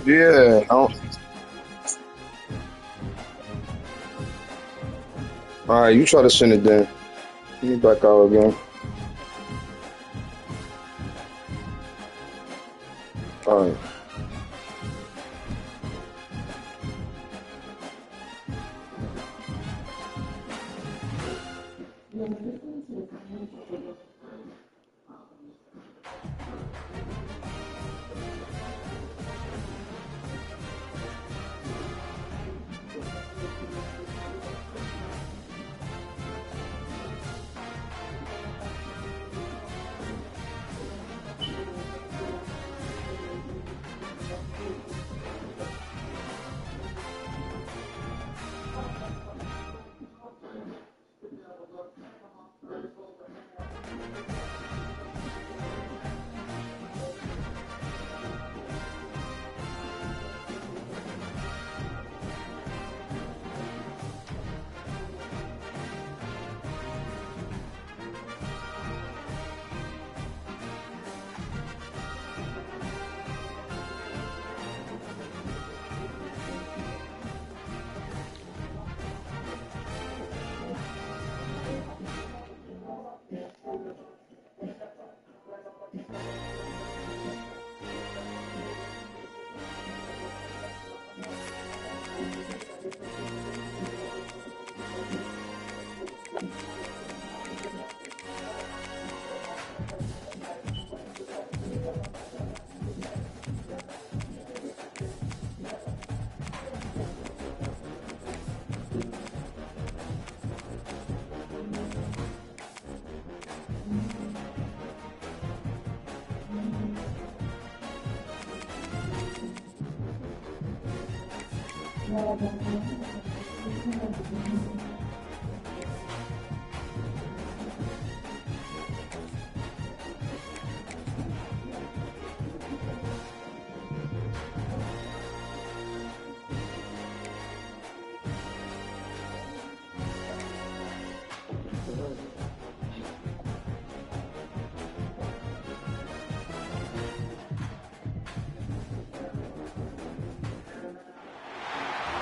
Yeah. All right, you try to send it then. Let me back out again. All right.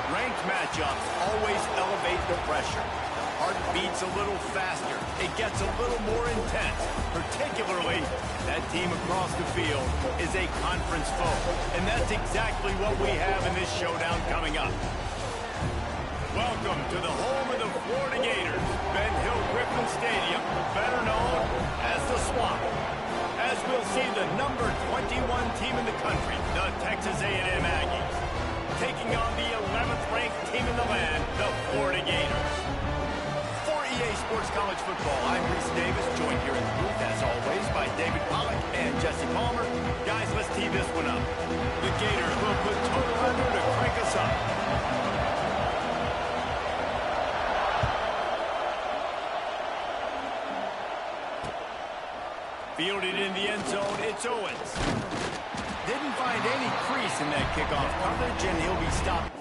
Ranked matchups always elevate the pressure. The heart beats a little faster. It gets a little more intense, particularly that team across the field is a conference foe. And that's exactly what we have in this showdown coming up. Welcome to the home of the Florida Gators, Ben Hill Griffin Stadium, better known as the Swamp. As we'll see the number 21 team in the country, the Texas A&M Aggies, taking on the 11th ranked team in the land, the Florida Gators. For EA Sports College Football, I'm Reese Davis, joined here in the booth, as always, by David Pollack and Jesse Palmer. Guys, let's tee this one up. The Gators will put total under to crank us up. Fielded in the end zone, it's Owens. Didn't find any crease in that kickoff coverage, and he'll be stopped.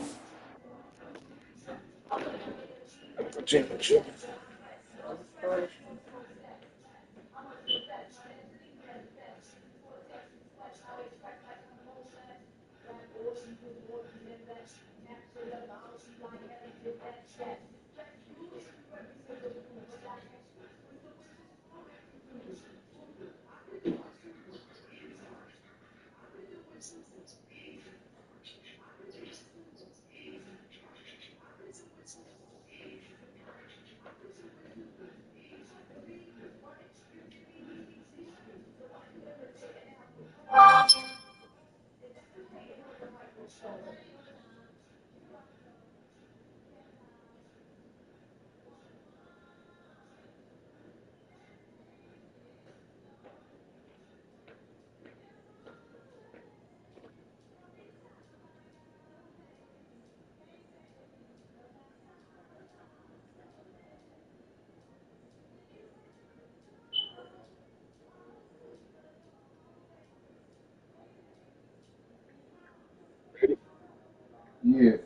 Yeah.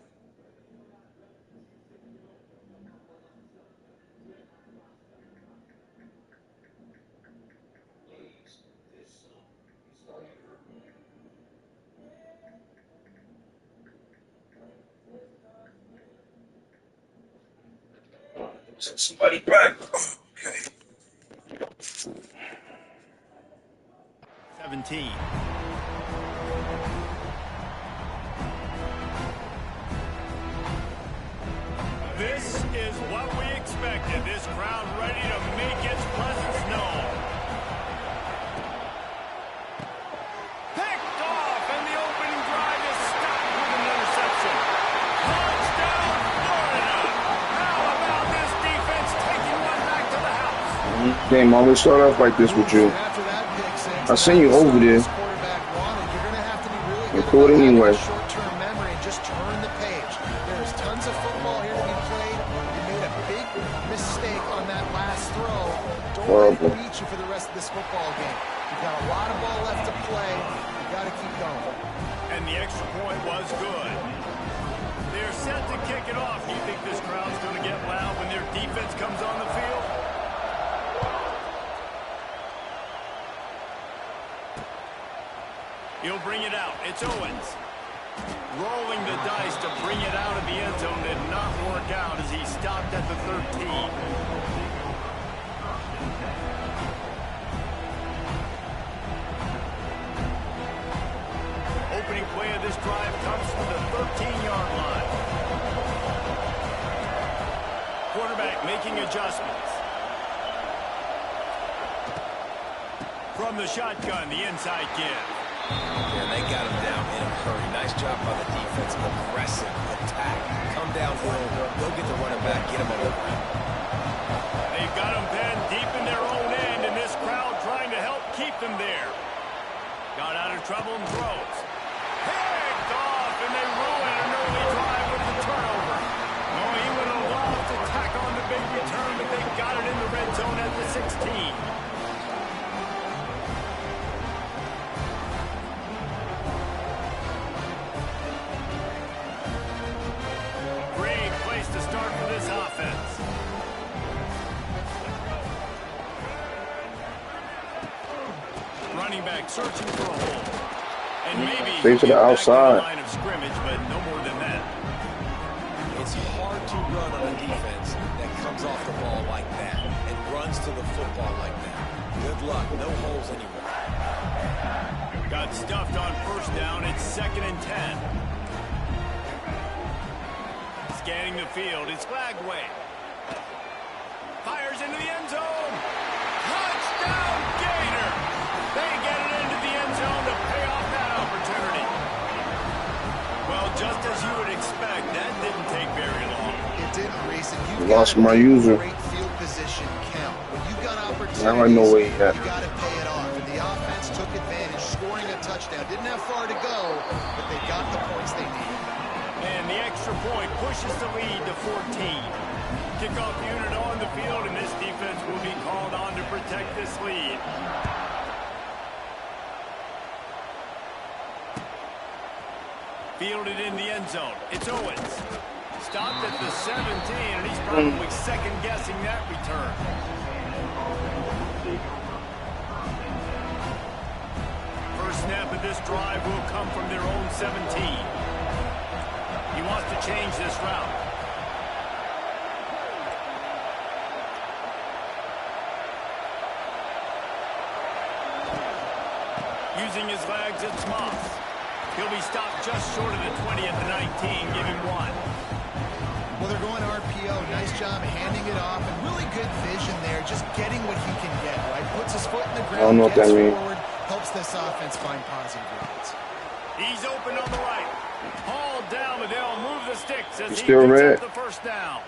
Somebody back. Okay. 17. This is what we expected. This crowd ready to make its presence known. Picked off, and the opening drive is stopped with an interception. Touchdown, Florida! How about this defense taking one back to the house? Game always start off like this with you. I seen you over there. Record anyway. Short-term memory and just turn the page. There's tons of football here to be played. You made a big mistake on that last throw. Don't let it beat you for the rest of this football game. You've got a lot of ball left to play. You've got to keep going. And the extra point was good. They're set to kick it off. Do you think this crowd's going to get loud when their defense comes on the field? He'll bring it out. It's Owens. Rolling the dice to bring it out of the end zone did not work out as he stopped at the 13. Opening play of this drive comes from the 13-yard line. Quarterback making adjustments. From the shotgun, the inside give. Yeah, they got him down in a hurry. Nice job by the defense. Aggressive attack. Come downhill. Go get the running back. Get him over. They've got him pinned deep in their own end, and this crowd trying to help keep them there. Got out of trouble and throws. Picked off, and they ruin an early drive with the turnover. Oh, he would have loved to tack on the big return, but they got it in the red zone at the 16. To start for this offense. Running back searching for a hole. And maybe stay to the outside. Line of scrimmage, but no more than that. It's hard to run on a defense that comes off the ball like that and runs to the football like that. Good luck. No holes anywhere. Got stuffed on first down. It's 2nd and 10. Scanning the field, it's Flagway. Fires into the end zone. Touchdown, Gator! They get it into the end zone to pay off that opportunity. Well, just as you would expect, that didn't take very long. It didn't, Reese. You lost my user. Great field position count. When you've got opportunities, now I know where he's at. You got to pay it off. And the offense took advantage, scoring a touchdown. Didn't have far to go, but they got the points they needed. And the extra point pushes the lead to 14. Kickoff unit on the field, and this defense will be called on to protect this lead. Fielded in the end zone. It's Owens. Stopped at the 17, and he's probably second-guessing that return. First snap of this drive will come from their own 17. He wants to change this route. Using his legs, it's Moss. He'll be stopped just short of the 20 at the 19, giving 1. Well, they're going RPO. Nice job handing it off, and really good vision there, just getting what he can get, right? Puts his foot in the ground, I don't know what that means. forward, helps this offense find positive yards. He's open on the right. Hauled down, but they'll move the sticks as he still picks red. up the first down.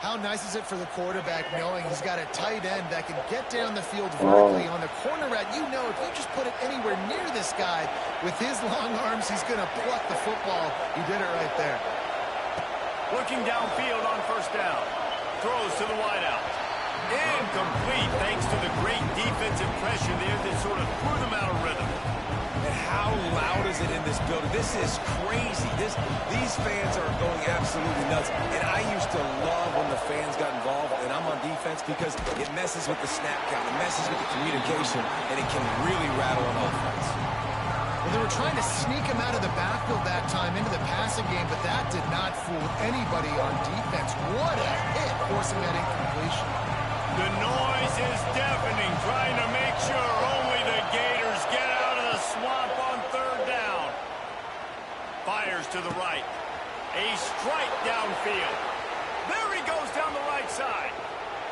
How nice is it for the quarterback knowing he's got a tight end that can get down the field vertically on the corner route? You know, if you just put it anywhere near this guy with his long arms, he's going to pluck the football. He did it right there. Looking downfield on first down. Throws to the wideout. Incomplete thanks to the great defensive pressure there that sort of threw them out of rhythm. And how loud is it in this building? This is crazy. These fans are going absolutely nuts. And I used to love when the fans got involved, and I'm on defense, because it messes with the snap count. It messes with the communication, and it can really rattle an offense. Well, they were trying to sneak him out of the backfield that time into the passing game, but that did not fool anybody on defense. What a hit, forcing that incompletion. The noise is deafening, trying to make sure only the Gators get out of the swamp on third down. Fires to the right. A strike downfield. There he goes down the right side.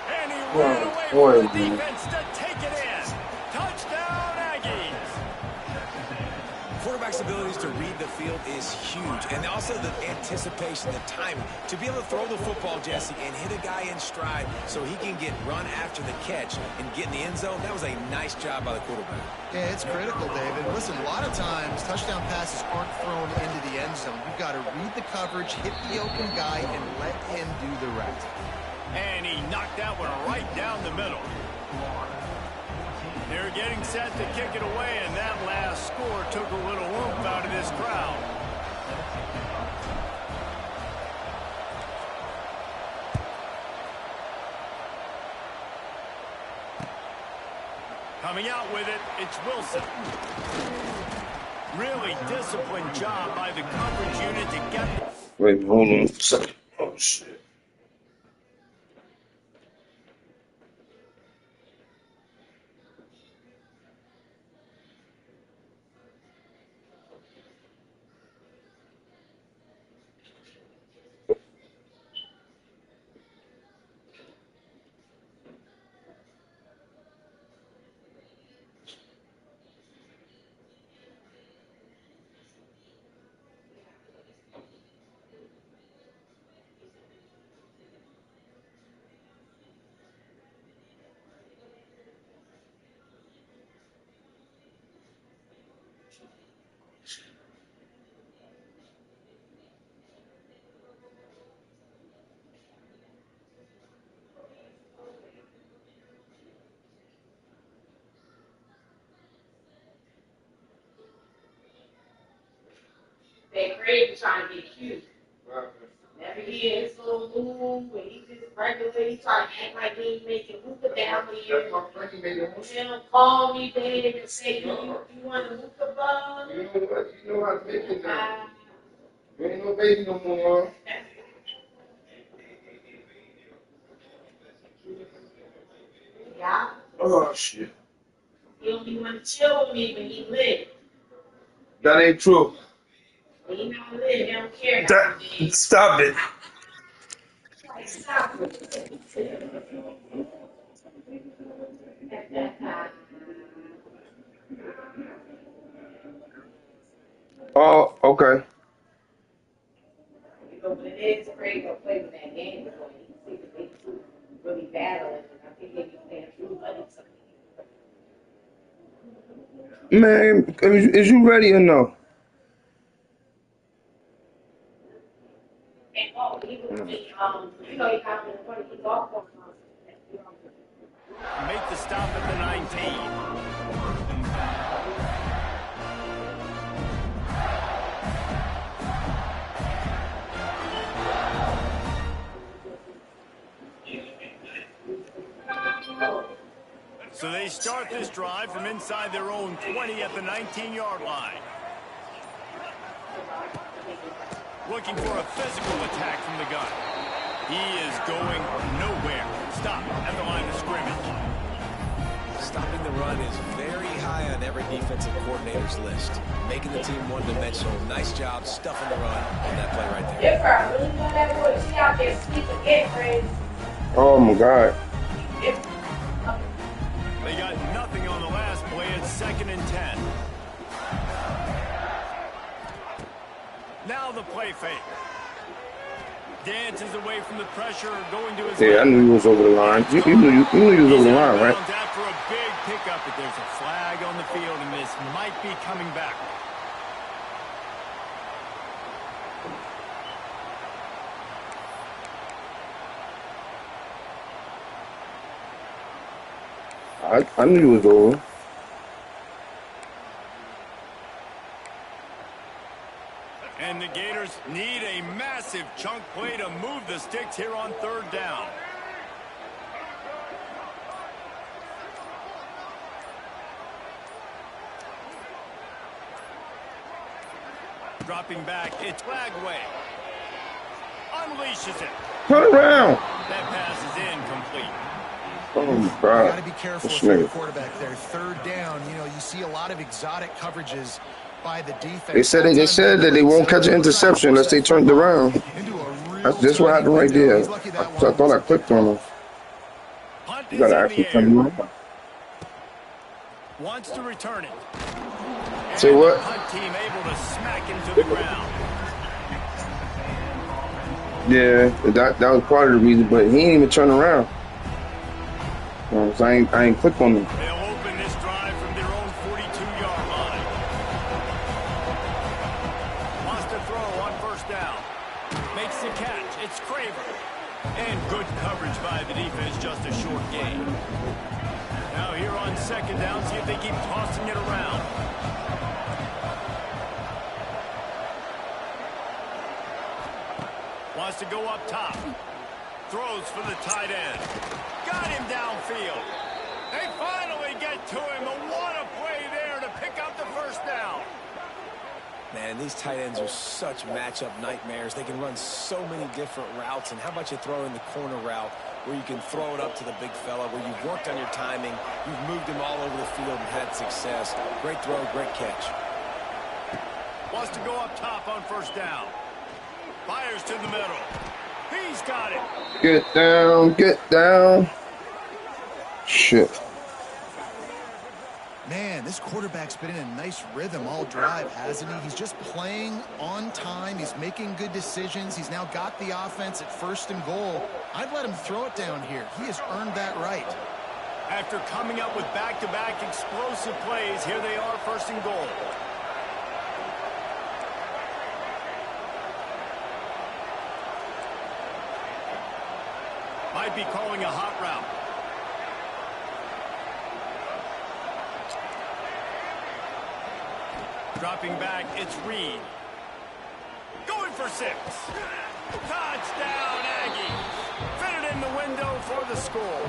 And he ran away from the defense to take it in. Touchdown, Aggies. Quarterback's abilities to read the field is huge. And also the anticipation, the timing. To be able to throw the football, Jesse, and hit a guy in stride so he can get run after the catch and get in the end zone, that was a nice job by the quarterback. Yeah, it's critical, David. Listen, a lot of times touchdown passes aren't thrown into the end zone. You've got to read the coverage, hit the open guy, and let him do the rest. And he knocked that one right down the middle. They're getting set to kick it away, and that last score took a little oomph out of this crowd. Coming out with it, it's Wilson. Really disciplined job by the coverage unit to get... Wait, hold on a second. Oh, shit. They crazy trying to be cute. Never hear his little move, but he just regular. He trying to act like he ain't making hookah down here. He'll call me, babe, and say, you want a hookah bug? You know what? You know how to make it now. You ain't no baby no more, Mom. Yeah. Oh, shit. He only want to chill with me when he lit. That ain't true. When he not lit, he don't care about me. Stop it. Like, stop it. Oh, okay. You know, when it is crazy to play with that game before you see the big two really battling, and I think they be playing true money to me. Man, is you ready or no? And oh, he was me, you know, he got me in front of his golf course. Make the stop at the 19. So they start this drive from inside their own 20 at the 19-yard line. Looking for a physical attack from the gun. He is going nowhere. Stop at the line of scrimmage. Stopping the run is very high on every defensive coordinator's list. Making the team one-dimensional. Nice job stuffing the run on that play right there. If really know that boy, she out there sleeping again, Chris. Oh, my God. They got nothing on the last play. It's 2nd and 10. Now the play fake. Dances away from the pressure, going to his Yeah, I knew he was over the line. You knew he was over the line, right? After a big pickup, but there's a flag on the field, and this might be coming back. I knew he was over. And the Gators need a massive chunk play to move the sticks here on 3rd down. Dropping back, it's Lagway. Unleashes it. Turn around. That pass is incomplete. Oh, my You God. got to be careful This if you're the nigga. quarterback there. Third down, you know, you see a lot of exotic coverages by the defense. They said that they won't catch an interception unless they turned around. That's what happened right there. I thought I clicked on him. Hunt You is gotta in actually the turn air. around. Wants to return it. Say And what? the punt team able to smack him to the ground. Yeah, that was part of the reason, but he ain't even turn around. So I ain't clicked on him. They'll open this drive from their own 42-yard line. Wants to throw on first down. Makes the catch. It's Craver. And good coverage by the defense, just a short gain. Now here on second down, see if they keep tossing it around. Wants to go up top. Throws for the tight end. Got him downfield. They finally get to him. And what a play there to pick up the first down. Man, these tight ends are such matchup nightmares. They can run so many different routes. And how about you throw in the corner route where you can throw it up to the big fella, where you've worked on your timing, you've moved him all over the field and had success. Great throw, great catch. Wants to go up top on first down. Fires to the middle. He's got it. Get down, get down. Shit. Man, this quarterback's been in a nice rhythm all drive, hasn't he? He's just playing on time. He's making good decisions. He's now got the offense at first and goal. I'd let him throw it down here. He has earned that right. After coming up with back-to-back explosive plays, here they are, first and goal. Might be calling a hot route. Dropping back, it's Reed. Going for 6. Touchdown, Aggies. Fit it in the window for the score.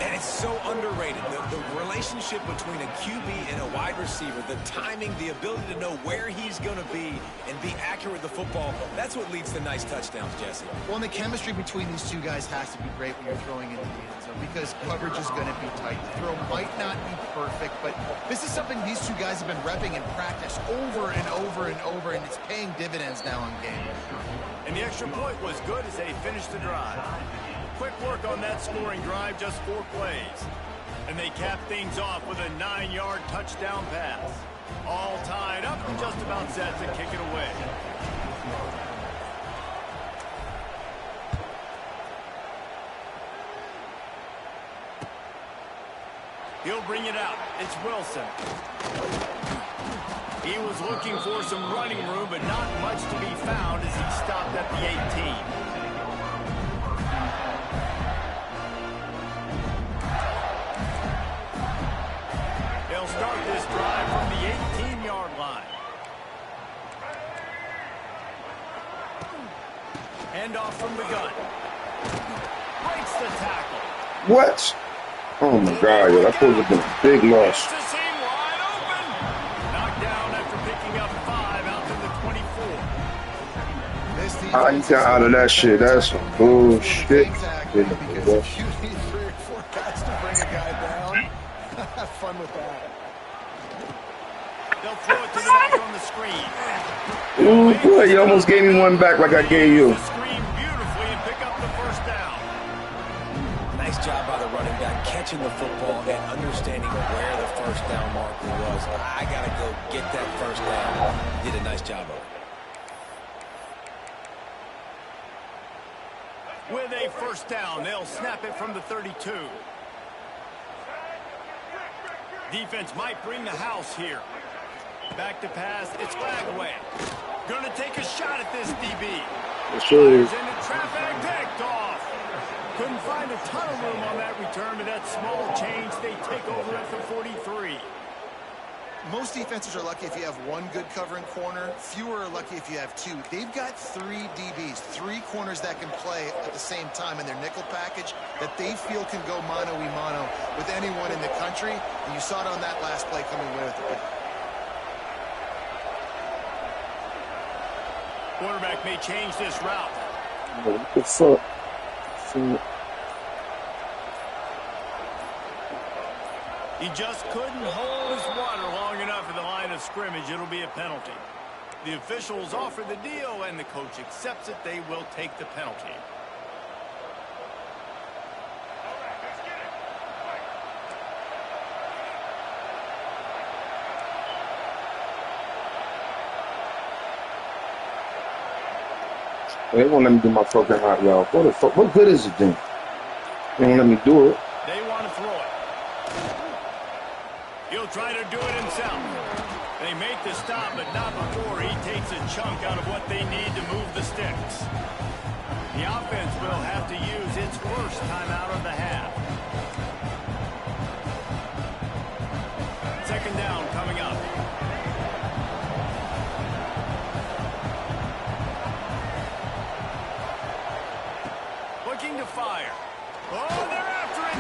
And it's so underrated. The relationship between a QB and a wide receiver, the timing, the ability to know where he's going to be and be accurate with the football, that's what leads to nice touchdowns, Jesse. Well, and the chemistry between these two guys has to be great when you're throwing into the end zone because coverage is going to be tight. The throw might not be perfect, but this is something these two guys have been repping in practice over and over and over, and it's paying dividends now in game. And the extra point was good as they finished the drive. Quick work on that scoring drive, just 4 plays. And they cap things off with a 9-yard touchdown pass. All tied up and just about set to kick it away. He'll bring it out. It's Wilson. He was looking for some running room, but not much to be found as he stopped at the 18. They'll start this drive from the 18-yard line. Handoff from the gun. Breaks the tackle. What? Oh my God, yo, that could have been a big loss. To seem wide open. Knocked down after picking up 5 out to the 24. How you got out of that shit? That's some bullshit. Exactly, because if you need 3 or 4 guys to bring a guy down, have fun with that. They'll throw it to the back on the screen. Ooh, boy, you almost gave me one back like I gave you. Screen beautifully and pick up the first down. Nice job by the running back, catching the football and understanding where the first down marker was. I got to go get that first down. Did a nice job of it. With a first down, they'll snap it from the 32. Defense might bring the house here. Back to pass, it's Lagway. Gonna take a shot at this DB. It sure is. Into traffic, picked off. Couldn't find a ton of room on that return, but that small change, they take over at the 43. Most defenses are lucky if you have 1 good covering corner. Fewer are lucky if you have 2. They've got 3 DBs, 3 corners that can play at the same time in their nickel package that they feel can go mano-a-mano with anyone in the country. And you saw it on that last play coming away with the pick. Quarterback may change this route. What the fuck? He just couldn't hold his water long enough at the line of scrimmage. It'll be a penalty. The officials offer the deal, and the coach accepts it. They will take the penalty. They won't let me do my fucking hot route. What the fuck? What good is it then? They won't let me do it. They want to throw it. He'll try to do it himself. They make the stop, but not before he takes a chunk out of what they need to move the sticks. The offense will have to use its first timeout of the half. Second down coming up. Looking to fire. Oh, they're after it.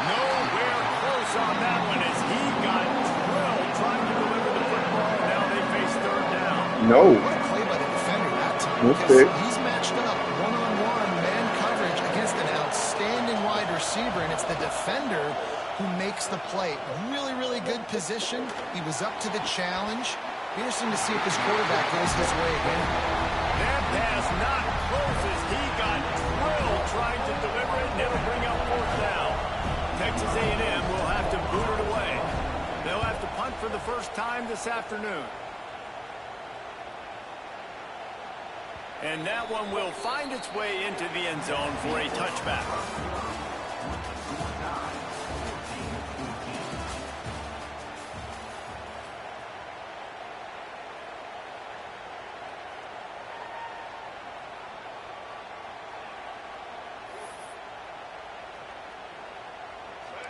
Nowhere close on that one as he got drilled trying to deliver the football. Now they face third down. No. What a play by the defender that time. Okay. Because he's matched up one-on-one man coverage against an outstanding wide receiver, and it's the defender who makes the play. Really, really good position. He was up to the challenge. Be interesting to see if his quarterback goes his way again. That pass not close as he got drilled trying to deliver it, and it'll bring up fourth down. Texas A&M will have to boot it away. They'll have to punt for the first time this afternoon. And that one will find its way into the end zone for a touchback.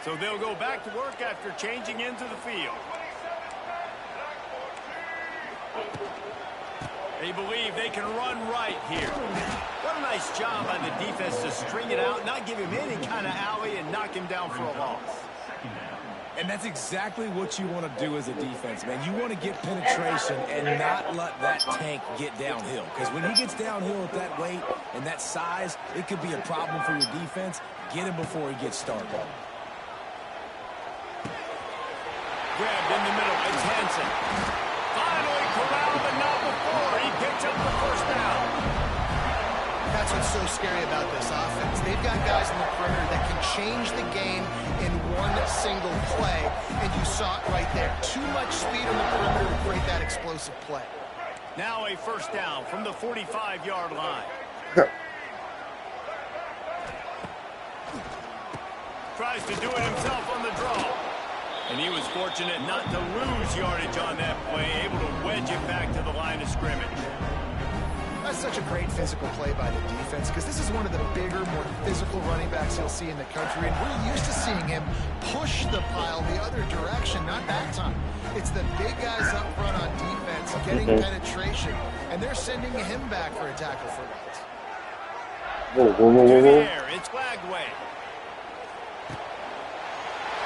So they'll go back to work after changing into the field. They believe they can run right here. What a nice job by the defense to string it out, not give him any kind of alley, and knock him down for a loss. And that's exactly what you want to do as a defense, man. You want to get penetration and not let that tank get downhill. Because when he gets downhill at that weight and that size, it could be a problem for your defense. Get him before he gets started. Grabbed in the middle. It's Hansen. Finally corralled, but not before. He picks up the first down. That's what's so scary about this offense. They've got guys in the perimeter that can change the game in one single play, and you saw it right there. Too much speed on the perimeter to create that explosive play. Now a first down from the 45-yard line. Tries to do it himself on the draw. And he was fortunate not to lose yardage on that play, able to wedge it back to the line of scrimmage. That's such a great physical play by the defense, because this is one of the bigger, more physical running backs you'll see in the country, and we're used to seeing him push the pile the other direction. Not that time. It's the big guys up front on defense getting penetration, and they're sending him back for a tackle for once. Whoa, whoa, whoa, whoa, whoa. It's Flagway.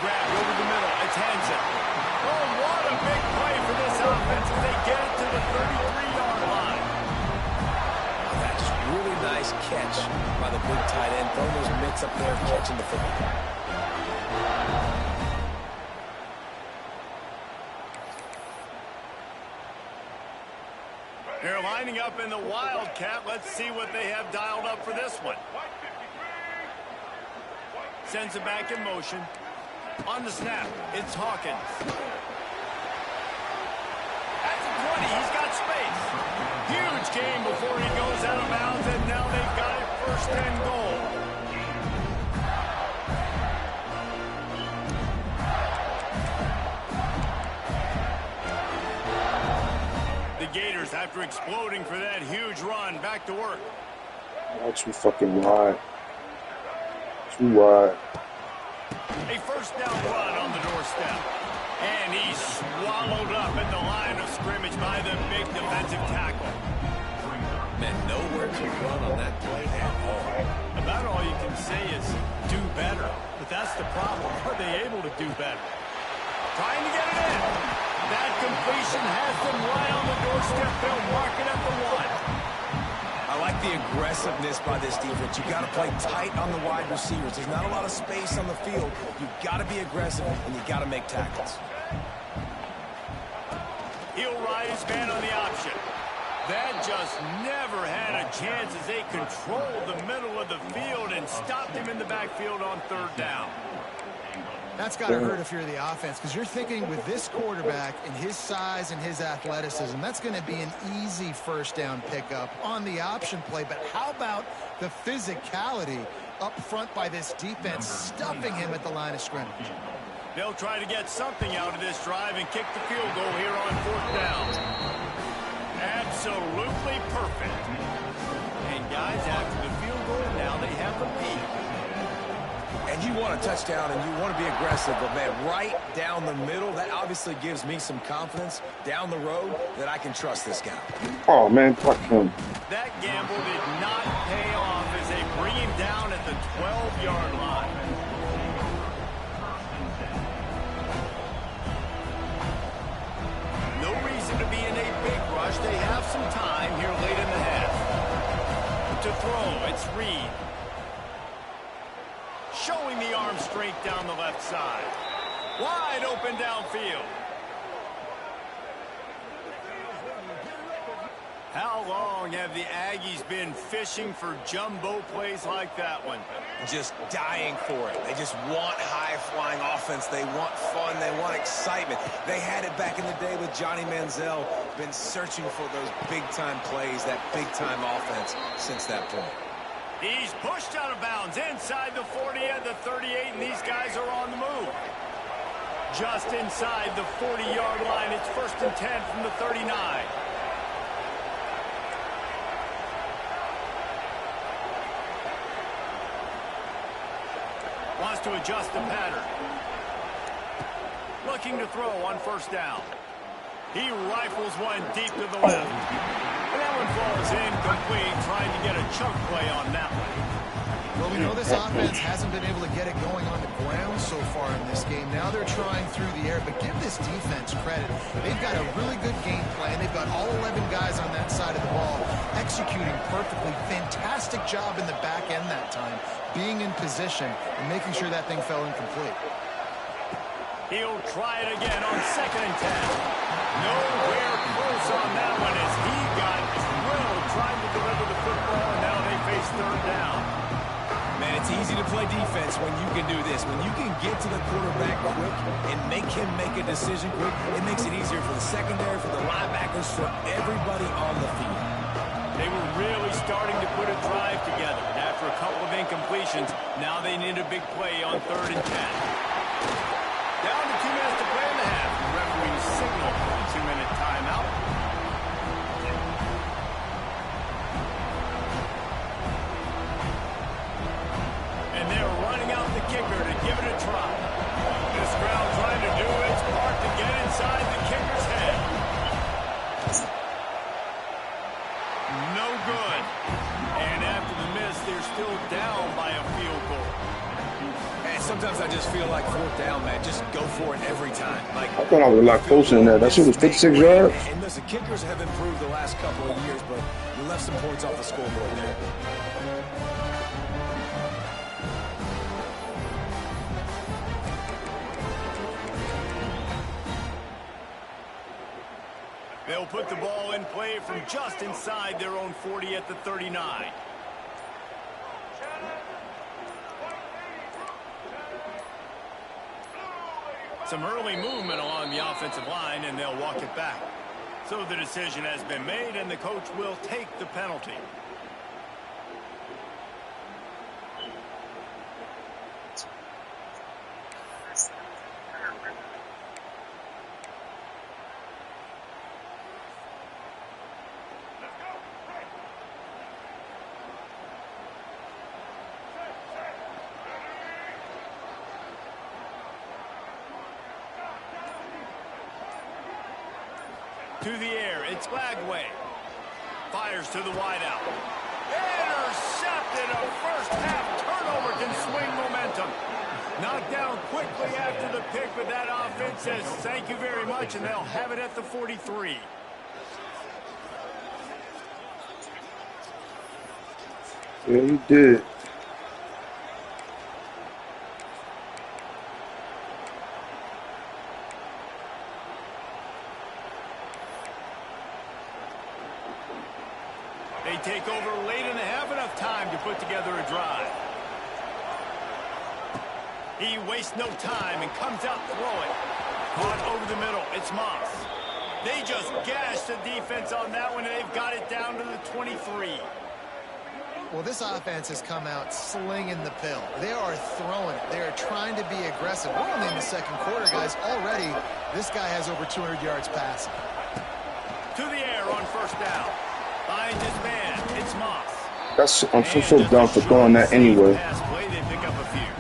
Grabbed over the middle. It's Hansen. Oh, what a big play for this offense as they get it to the 33-yard line. That's just really nice catch by the big tight end. Throwing those mitts up there, catching the football. They're lining up in the Wildcat. Let's see what they have dialed up for this one. Sends it back in motion. On the snap, it's Hawkins. At the 20, he's got space. Huge game before he goes out of bounds, and now they've got it first and goal. The Gators, after exploding for that huge run, back to work. Oh, too fucking wide. Too wide. A first down run on the doorstep. And he's swallowed up at the line of scrimmage by the big defensive tackle. Man, nowhere to run on that play at all. About all you can say is do better. But that's the problem. Are they able to do better? Trying to get it in. That completion has them right on the doorstep. They'll mark it at the 1. I like the aggressiveness by this defense. You've got to play tight on the wide receivers. There's not a lot of space on the field. You've got to be aggressive, and you've got to make tackles. He'll ride his man on the option. That just never had a chance as they controlled the middle of the field and stopped him in the backfield on 3rd down. That's got to hurt if you're the offense, because you're thinking with this quarterback and his size and his athleticism, that's going to be an easy 1st down pickup on the option play. But how about the physicality up front by this defense, stuffing him at the line of scrimmage? They'll try to get something out of this drive and kick the field goal here on 4th down. Absolutely perfect. And guys, after the field goal, now they have the lead. And you want a touchdown and you want to be aggressive, but man, right down the middle, that obviously gives me some confidence down the road that I can trust this guy. Oh, man, fuck him. That gamble did not pay off as they bring him down at the 12-yard line. No reason to be in a big rush. They have some time here late in the half. To throw, it's Reed. Showing the arm strength down the left side. Wide open downfield. How long have the Aggies been fishing for jumbo plays like that one? Just dying for it. They just want high-flying offense. They want fun. They want excitement. They had it back in the day with Johnny Manziel. Been searching for those big-time plays, that big-time offense since that point. He's pushed out of bounds inside the 40 and the 38, and these guys are on the move. Just inside the 40-yard line, it's 1st and 10 from the 39. Wants to adjust the pattern. Looking to throw on 1st down. He rifles one deep to the left. And that one falls incomplete, trying to get a chunk play on that one. Well, we know this offense hasn't been able to get it going on the ground so far in this game. Now they're trying through the air, but give this defense credit. They've got a really good game plan. They've got all 11 guys on that side of the ball executing perfectly. Fantastic job in the back end that time, being in position and making sure that thing fell incomplete. He'll try it again on 2nd and 10. Nowhere close on that one as he got drilled trying to deliver the football, and now they face 3rd down. Man, it's easy to play defense when you can do this. When you can get to the quarterback quick and make him make a decision quick, it makes it easier for the secondary, for the linebackers, for everybody on the field. They were really starting to put a drive together. And after a couple of incompletions, now they need a big play on 3rd and 10. Down to 2 minutes to play in the half. The referee signaled for a 2-minute timeout. And they're running out the kicker to give it a try. This crowd trying to do its part to get inside the kicker's head. No good. And after the miss, they're still down by a field goal. And sometimes I just feel like 4th down, man. Just go for it every time. Like, I thought I was a lot closer than that. That shit was 56 yards. And listen, kickers have improved the last couple of years, but you left some points off the scoreboard there. They'll put the ball in play from just inside their own 40 at the 39. Some early movement along the offensive line, and they'll walk it back. So the decision has been made, and the coach will take the penalty. To the air, it's Bagway. Fires to the wideout. Intercepted. A first half turnover can swing momentum. Knocked down quickly after the pick, but that offense says thank you very much, and they'll have it at the 43. Yeah, he did. They take over late and have enough time to put together a drive. He wastes no time and comes out throwing. Caught over the middle. It's Moss. They just gashed the defense on that one, and they've got it down to the 23. Well, this offense has come out slinging the pill. They are throwing it. They are trying to be aggressive. We're only in the second quarter, guys. Already, this guy has over 200 yards passing. To the air on first down. Finds his man. It's Moss. I'm so dumb for throwing that anyway. They pick up a few.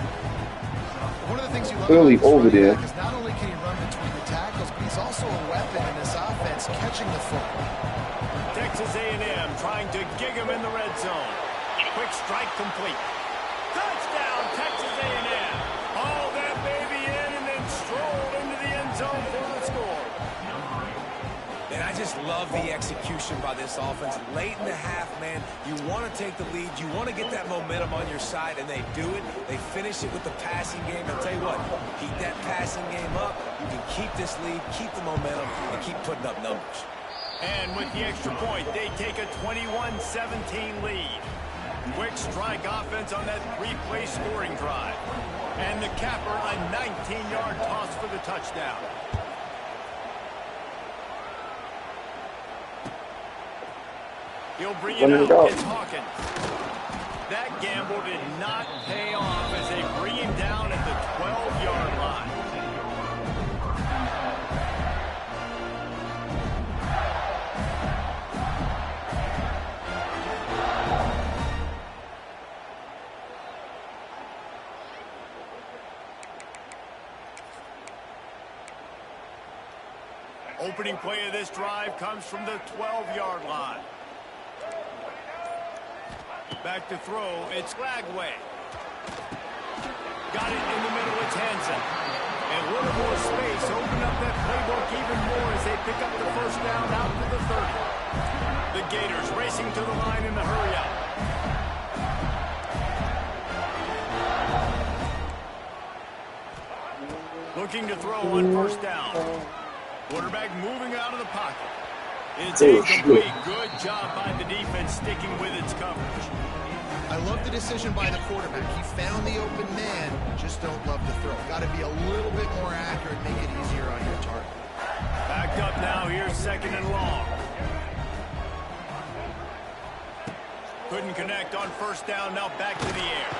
One of the things you love Clearly about over there. is not only can he run between the tackles, but he's also a weapon in this offense catching the football. Texas A&M trying to gig him in the red zone. Quick strike complete. Touchdown, Texas A&M. Haul that baby in and then strolled into the end zone for the score. And I just love the execution by this offense. Late in the half, man, you want to take the lead. You want to get that momentum on your side, and they do it. They finish it with the passing game. I'll tell you what, keep that passing game up. You can keep this lead, keep the momentum, and keep putting up numbers. And with the extra point, they take a 21-17 lead. Quick strike offense on that three-play scoring drive. And the capper, a 19-yard toss for the touchdown. He'll bring it out. It's Hawkins. That gamble did not pay off as they bring him down at the 12-yard line. Opening play of this drive comes from the 12-yard line. Back to throw, it's Lagway. Got it in the middle, it's Hansen. And a little more space, open up that playbook even more as they pick up the first down out to the 30. The Gators racing to the line in the hurry-up. Looking to throw on first down. Quarterback moving out of the pocket. It's incomplete. Good job by the defense sticking with its coverage. I love the decision by the quarterback. He found the open man, just don't love the throw. Got to be a little bit more accurate, make it easier on your target. Backed up now, here's second and long. Couldn't connect on first down, now back to the air.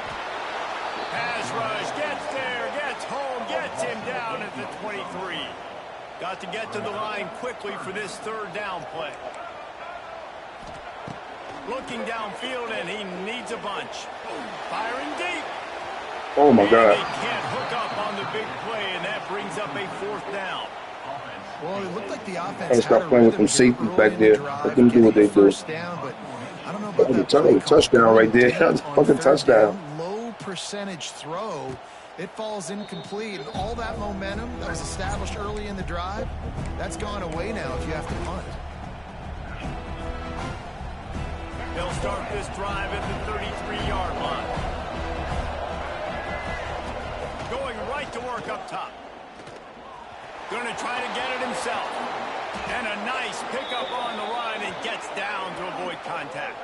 Pass rush, gets there, gets home, gets him down at the 23. Got to get to the line quickly for this third down play. Looking downfield, and he needs a bunch. Firing deep. Oh, my God. They can't hook up on the big play, and that brings up a fourth down. Well, it looked like the offense Hey, stop playing with them safeties back there. Let them do what they do. Down, but I don't know about that play touchdown right there. That's a fucking touchdown. Low percentage throw. It falls incomplete, and all that momentum that was established early in the drive, that's gone away now if you have to punt. They'll start this drive at the 33-yard line. Going right to work up top. Going to try to get it himself. And a nice pickup on the line and gets down to avoid contact.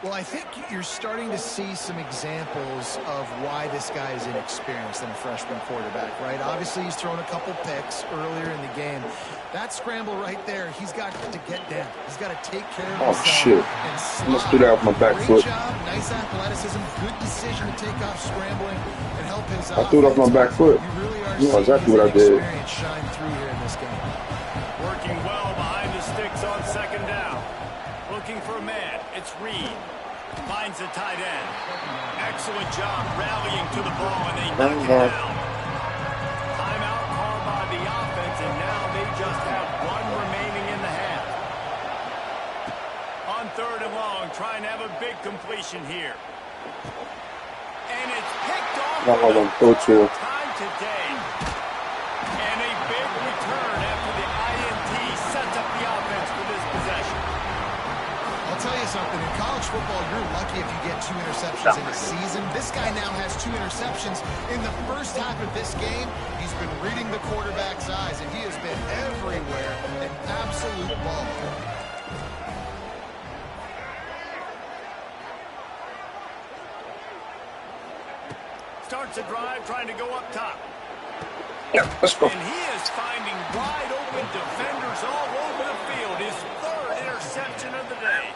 Well, I think you're starting to see some examples of why this guy is inexperienced than a freshman quarterback, right? Obviously, he's thrown a couple picks earlier in the game. That scramble right there, he's got to get down. He's got to take care of himself. Oh, shit. I must do that with my back foot. Great job, nice athleticism, good decision to take off scrambling and help his I threw it off my back foot. You know exactly what I did. Shine through here in this game. Working well behind the sticks on second down. Looking for a man. It's Reed. Finds the tight end. Excellent job rallying to the ball, and they knock him down. Timeout called by the offense, and now they just have one remaining in the half. On third and long, trying to have a big completion here. No, I want to go to. Time today. And a big return after the INT sets up the offense for this possession. I'll tell you something. In college football, you're lucky if you get 2 interceptions in a season. This guy now has 2 interceptions in the first half of this game. He's been reading the quarterback's eyes, and he has been everywhere. An absolute ball. Starts a drive trying to go up top. Yeah, let's go. And he is finding wide open defenders all over the field. His 3rd interception of the day.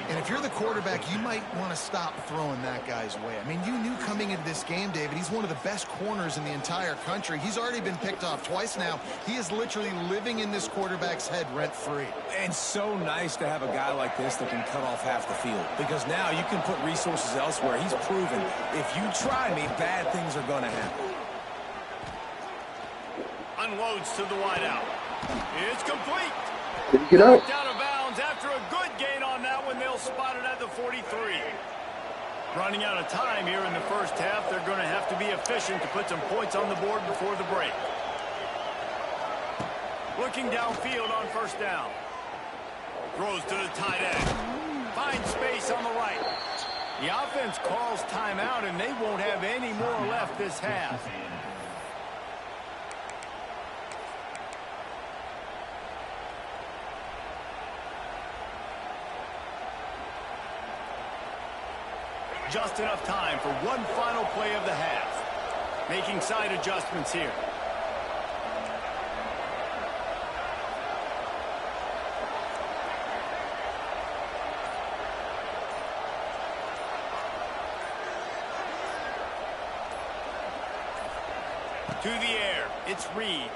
And if you're the quarterback, you might want to stop throwing that guy's way. I mean, you knew coming into this game, David, he's one of the best corners in the entire country. He's already been picked off twice now. He is literally living in this quarterback's head rent-free. And so nice to have a guy like this that can cut off half the field. Because now you can put resources elsewhere. He's proven if you try me, bad things are going to happen. Unloads to the wideout. It's complete. Did you get out? Out of bounds after a good gain on that one. They'll spot it at the 43. Running out of time here in the first half. They're going to have to be efficient to put some points on the board before the break. Looking downfield on first down. Throws to the tight end. Finds space on the right. The offense calls timeout, and they won't have any more left this half. Just enough time for one final play of the half. Making side adjustments here. To the air, it's Reed.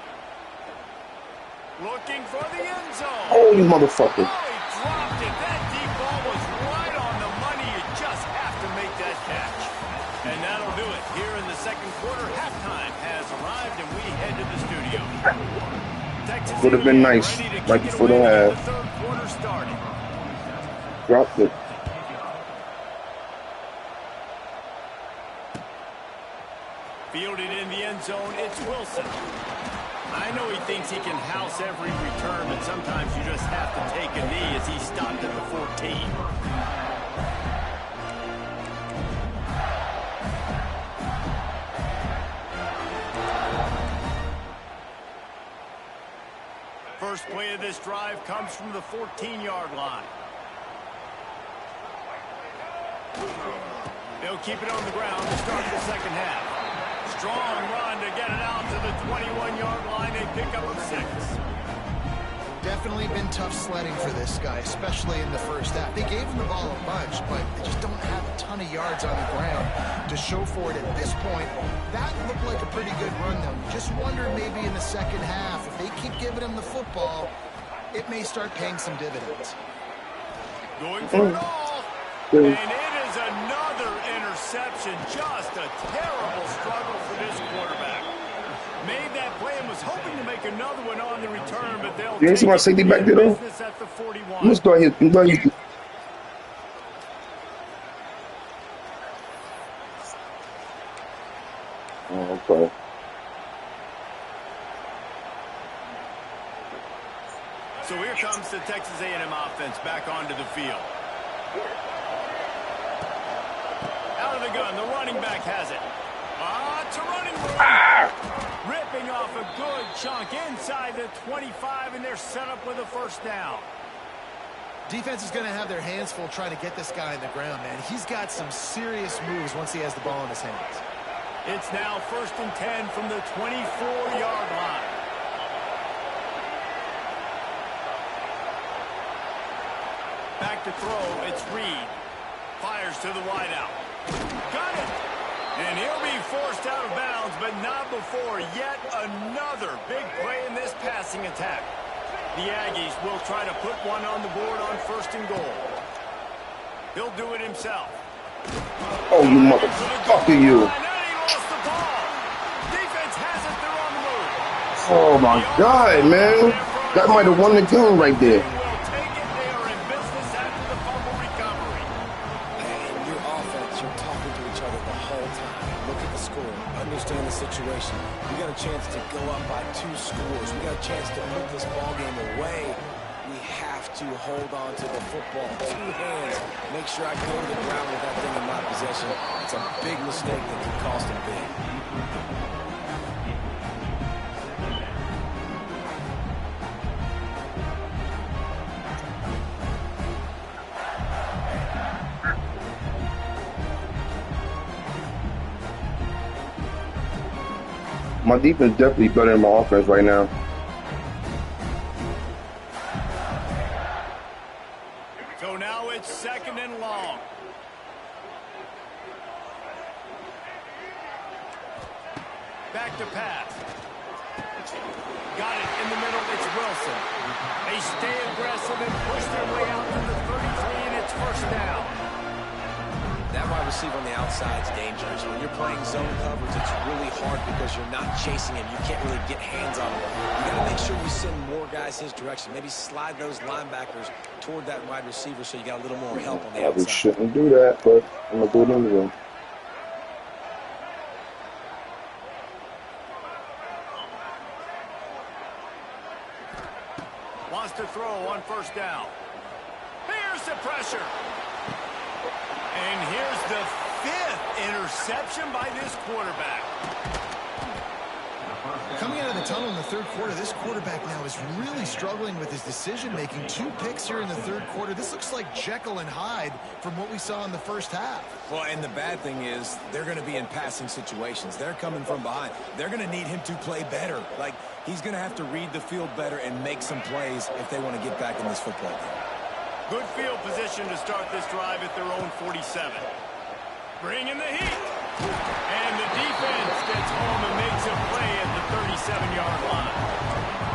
Looking for the end zone. Oh, you motherfucker. Oh, he dropped it. That deep ball was right on the money. You just have to make that catch. And that'll do it. Here in the second quarter, halftime has arrived, and we head to the studio. Texas Would have been nice right before the half. The third quarter started. Dropped it. Fielded in the end zone, it's Wilson. I know he thinks he can house every return, but sometimes you just have to take a knee as he stopped at the 14. First play of this drive comes from the 14-yard line. They'll keep it on the ground to start the second half. Strong run to get it out to the 21-yard line. They pick up a 6. Definitely been tough sledding for this guy, especially in the first half. They gave him the ball a bunch, but they just don't have a ton of yards on the ground to show for it at this point. That looked like a pretty good run, though. Just wonder maybe in the second half, if they keep giving him the football, it may start paying some dividends. Going for it all. And it is another interception. Just a terrible struggle for this quarterback. Made that play and was hoping to make another one on the return, but they'll You ain't see my safety back there, though? at the 41. I'm gonna start here. Oh, okay. So here comes the Texas A&M offense back onto the field. Out of the gun, the running back has it. To running room. Ripping off a good chunk inside the 25, and they're set up with a first down. Defense is going to have their hands full trying to get this guy on the ground, man. He's got some serious moves once he has the ball in his hands. It's now 1st and 10 from the 24-yard line. Back to throw, it's Reed. Fires to the wideout. Got it! And he'll be forced out of bounds, but not before yet another big play in this passing attack. The Aggies will try to put one on the board on 1st and goal. He'll do it himself. Oh, you motherfucker, you. Defense has it, they're on the move. Oh, my God, man. That might have won the game right there. way, we have to hold on to the football. 2 hands. Make sure I go to the ground with that thing in my possession. It's a big mistake that could cost him big. My defense definitely better than my offense right now. So now it's 2nd and long. Back to pass. Got it in the middle. It's Wilson. They stay aggressive and push their way out to the 33, and it's 1st down. That wide receiver on the outside is dangerous. When you're playing zone coverage, it's really hard because you're not chasing him. You can't really get hands on him. You got to make sure you send more guys his direction. Maybe slide those linebackers toward that wide receiver so you got a little more help on the outside. We shouldn't do that, but I'm going to do it anyway. Wants to throw on 1st down. Here's the pressure. And here's the 5th interception by this quarterback. Coming out of the tunnel in the 3rd quarter, this quarterback now is really struggling with his decision-making. 2 picks here in the 3rd quarter. This looks like Jekyll and Hyde from what we saw in the 1st half. Well, and the bad thing is they're going to be in passing situations. They're coming from behind. They're going to need him to play better. Like, he's going to have to read the field better and make some plays if they want to get back in this football game. Good field position to start this drive at their own 47. Bring in the heat. And the defense gets home and makes a play at the 37-yard line.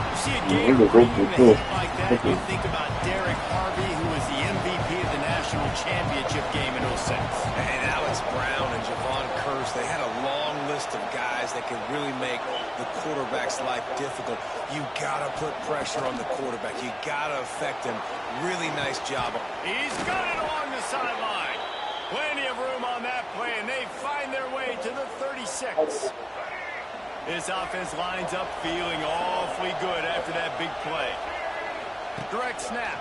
You see a game bringing the heat like that, you think about Derek Harvey, who was the MVP of the national championship game in 06. And Alex Brown and Javon Curse, they had a long list of guys that could really make the quarterback's life difficult. You got to put pressure on the quarterback. You got to affect him. Really nice job. He's got it along the sideline. Plenty of room on that play, and they find their way to the 36. This offense lines up feeling awfully good after that big play. Direct snap.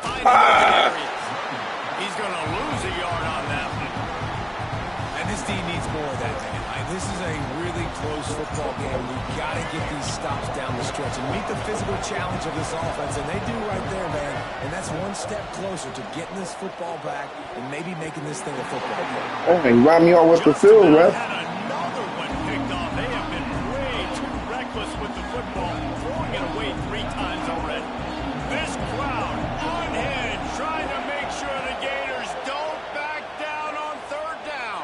Finds open areas. He's going to lose a yard on that one. And this team needs more of that, man. This is a really close football game. You've got to get these stops down the stretch and meet the physical challenge of this offense, and they do right there, man. And that's one step closer to getting this football back and maybe making this thing a football game. Hey, round me out with the field, ref. Had another one picked off. They have been way too reckless with the football, throwing it away 3 times already. This crowd unhinged, trying to make sure the Gators don't back down on 3rd down.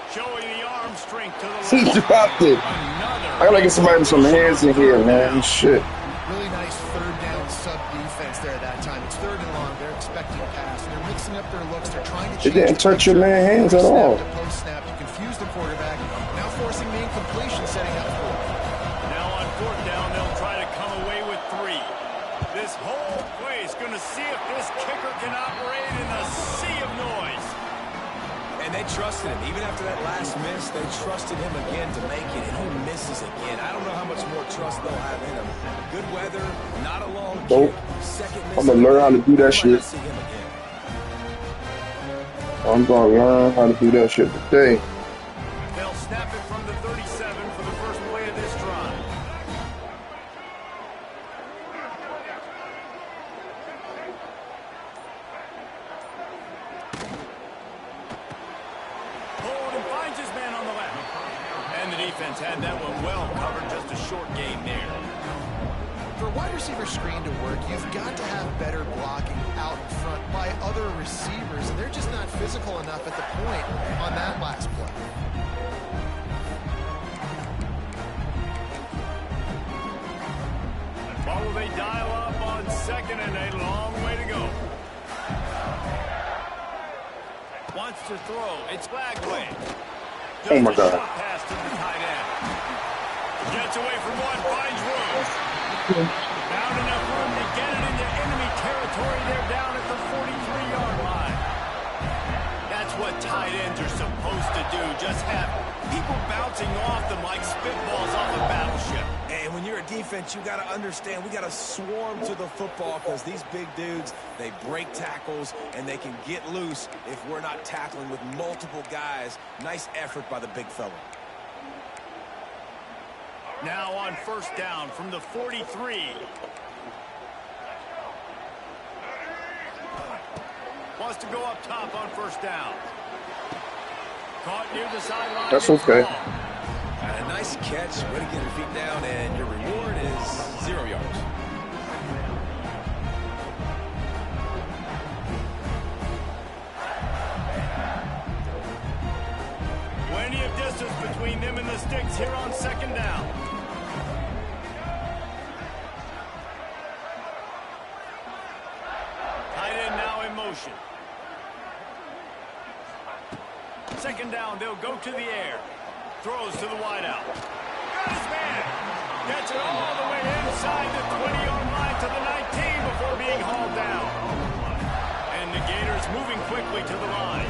Showing the arm strength to the He dropped it. I gotta get somebody with some hands in here, man. Shit. Really nice 3rd down sub defense there that time. It's 3rd and long. They're expecting a pass. They're mixing up their looks. They're trying to change. It didn't touch your man's hands at all. Post snap to confuse the quarterback. Now forcing the incompletion, setting up 4. Now on 4th down, they'll try to come away with 3. This whole play is going to see if this kicker can operate in a sea of noise. And they trusted him. Even after that last miss, they trusted him again to make it, and he misses again. I don't know how much more trust they'll have in him. Good weather, not a long kick. Second miss. I'm gonna learn how to do that shit. I'm gonna learn how to do that shit today. They'll snap it from the 37 for the first play of this drive. Hold and finds his man on the left. And the defense had that one well covered, just a short gain there. For a wide receiver screen to work, you've got to have better blocking out in front by other receivers, and they're just not physical enough at the point on that last play. What will they dial up on 2nd and a long way to go? Wants to throw. It's Flagway. Oh my God. Pass to the tight end. Gets away from one, finds room. Found enough room to get it into enemy territory. They're down at the 43-yard line. That's what tight ends are supposed to do. Just have people bouncing off them like spitballs off a battleship. And And when you're a defense, you got to understand we got to swarm to the football because these big dudes, they break tackles and they can get loose if we're not tackling with multiple guys. Nice effort by the big fella. Now on first down from the 43. Wants to go up top on first down. Caught near the sideline. That's okay. And a nice catch. Way to get your feet down, and your reward is 0 yards. Plenty of distance between them and the sticks here on second down. Tight end now in motion. Second down, they'll go to the air. Throws to the wideout. Got his man. Gets it all the way inside the 20-yard line to the 19 before being hauled down. And the Gators moving quickly to the line.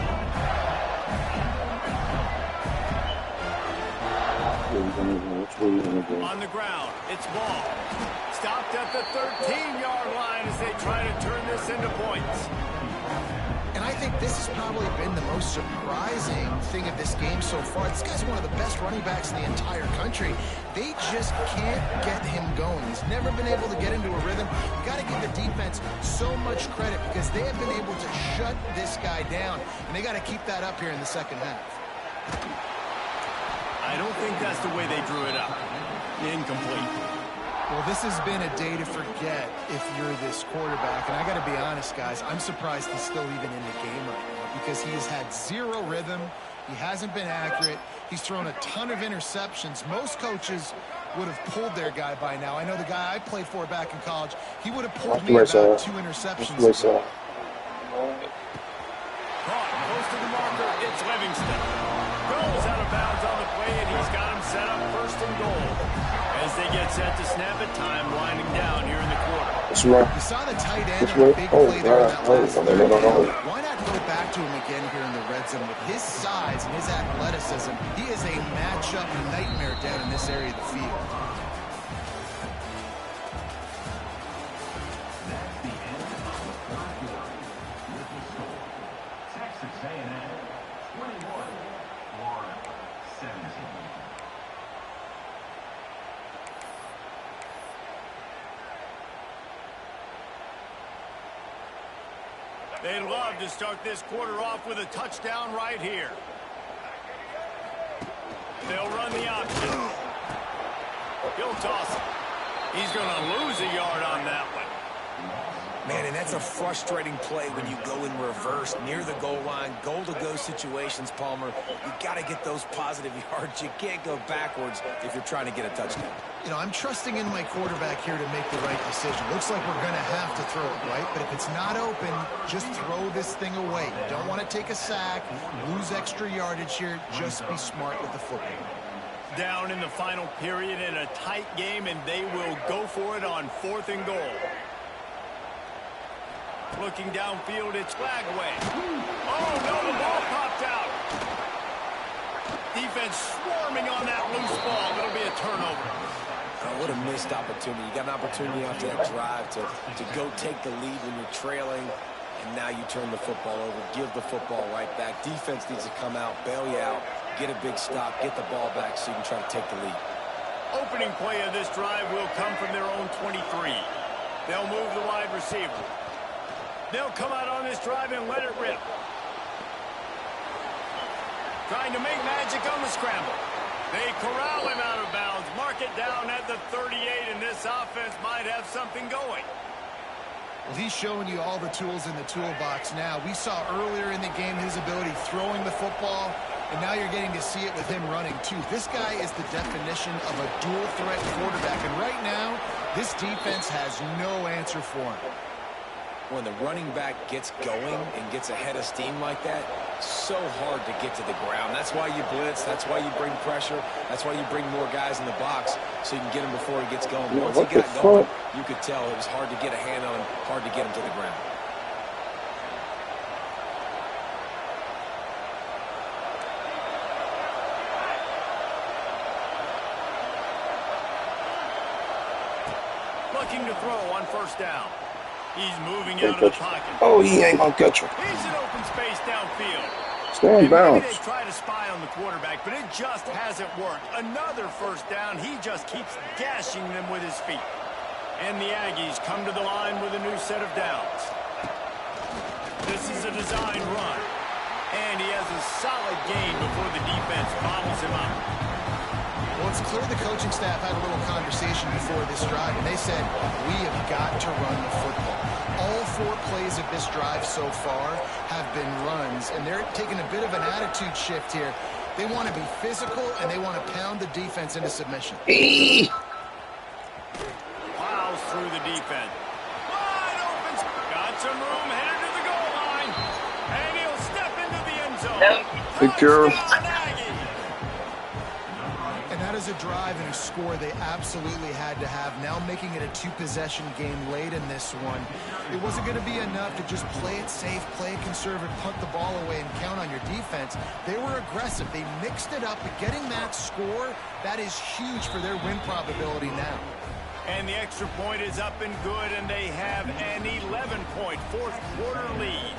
On the ground, it's ball. Stopped at the 13-yard line as they try to turn this into points. And I think this has probably been the most surprising thing of this game so far. This guy's one of the best running backs in the entire country. They just can't get him going. He's never been able to get into a rhythm. You got to give the defense so much credit because they have been able to shut this guy down. And they got to keep that up here in the second half. I don't think that's the way they drew it up. Incomplete. Well, this has been a day to forget if you're this quarterback. And I got to be honest, guys, I'm surprised he's still even in the game right now because he has had zero rhythm. He hasn't been accurate. He's thrown a ton of interceptions. Most coaches would have pulled their guy by now. I know the guy I played for back in college, he would have pulled me about 2 interceptions ago. Caught close to the marker. It's Livingston. Goes out of bounds on the play, and he's got him set up first and goal. As they get set to snap it, time winding down here in the quarter. That's right. You saw the tight end on a big play there in that last third down. Why not go back to him again here in the red zone? With his size and his athleticism, he is a matchup nightmare down in this area of the field. They'd love to start this quarter off with a touchdown right here. They'll run the option. He'll toss it. He's going to lose a yard on that one. Man, and that's a frustrating play when you go in reverse near the goal line. Goal-to-go situations, Palmer. You got to get those positive yards. You can't go backwards if you're trying to get a touchdown. You know, I'm trusting in my quarterback here to make the right decision. Looks like we're going to have to throw it, right? But if it's not open, just throw this thing away. You don't want to take a sack, lose extra yardage here. Just be smart with the football. Down in the final period in a tight game, and they will go for it on 4th and goal. Looking downfield, it's Flagway. Oh, no, the ball popped out. Defense swarming on that loose ball. It'll be a turnover. Oh, what a missed opportunity. You got an opportunity after that drive to go take the lead when you're trailing, and now you turn the football over, give the football right back. Defense needs to come out, bail you out, get a big stop, get the ball back so you can try to take the lead. Opening play of this drive will come from their own 23. They'll move the wide receiver. They'll come out on this drive and let it rip. Trying to make magic on the scramble. They corral him out of bounds. Mark it down at the 38, and this offense might have something going. Well, he's showing you all the tools in the toolbox now. We saw earlier in the game his ability throwing the football, and now you're getting to see it with him running, too. This guy is the definition of a dual-threat quarterback, and right now, this defense has no answer for him. When the running back gets going and gets ahead of steam like that, so hard to get to the ground. That's why you blitz. That's why you bring pressure. That's why you bring more guys in the box so you can get him before he gets going. Once he got going, you could tell it was hard to get a hand on him, hard to get him to the ground. looking to throw on first down. He's moving Can't out of the catch him. pocket. Oh, he ain't gonna catch him. He's in open space downfield. Stay on And maybe bounds. they try to spy on the quarterback, but it just hasn't worked. Another first down. He just keeps gashing them with his feet. And the Aggies come to the line with a new set of downs. This is a design run. And he has a solid gain before the defense bottles him up. Well, it's clear the coaching staff had a little conversation before this drive, and they said, we have got to run the football. All 4 plays of this drive so far have been runs, and they're taking a bit of an attitude shift here. They want to be physical, and they want to pound the defense into submission. Plows through the defense. Wide open. Got some room, headed to the goal line. And he'll step into the end zone. Good girl. Touchdown, Aggies. And that is a drive and a score they absolutely had to have. Now making it a 2-possession game late in this one. It wasn't going to be enough to just play it safe, play it conservative, punt the ball away, and count on your defense. They were aggressive. They mixed it up, but getting that score, that is huge for their win probability now. And the extra point is up and good, and they have an 11-point fourth-quarter lead.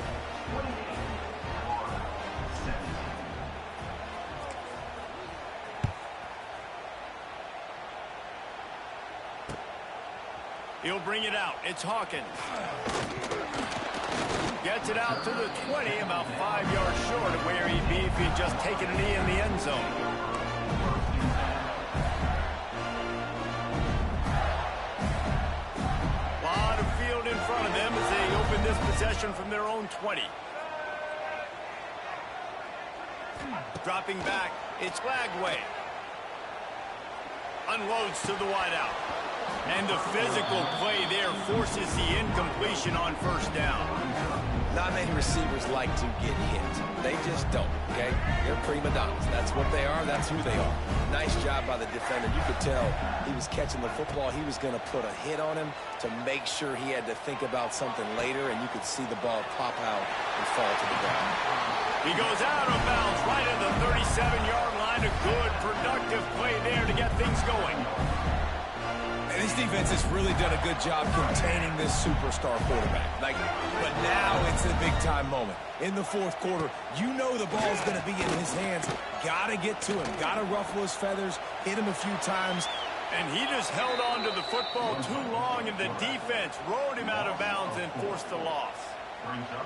He'll bring it out. It's Hawkins. Gets it out to the 20, about 5 yards short of where he'd be if he'd just taken a knee in the end zone. Lot of field in front of them as they open this possession from their own 20. Dropping back, it's Lagway. Unloads to the wideout. And the physical play there forces the incompletion on first down. Not many receivers like to get hit. They just don't, okay? They're prima donnas. That's what they are. That's who they are. Nice job by the defender. You could tell he was catching the football. He was going to put a hit on him to make sure he had to think about something later, and you could see the ball pop out and fall to the ground. He goes out of bounds right at the 37-yard line. A good, productive play there to get things going. This defense has really done a good job containing this superstar quarterback. But now it's a big-time moment. In the fourth quarter, you know the ball's going to be in his hands. Got to get to him. Got to ruffle his feathers, hit him a few times. And he just held on to the football too long, and the defense rode him out of bounds and forced the loss.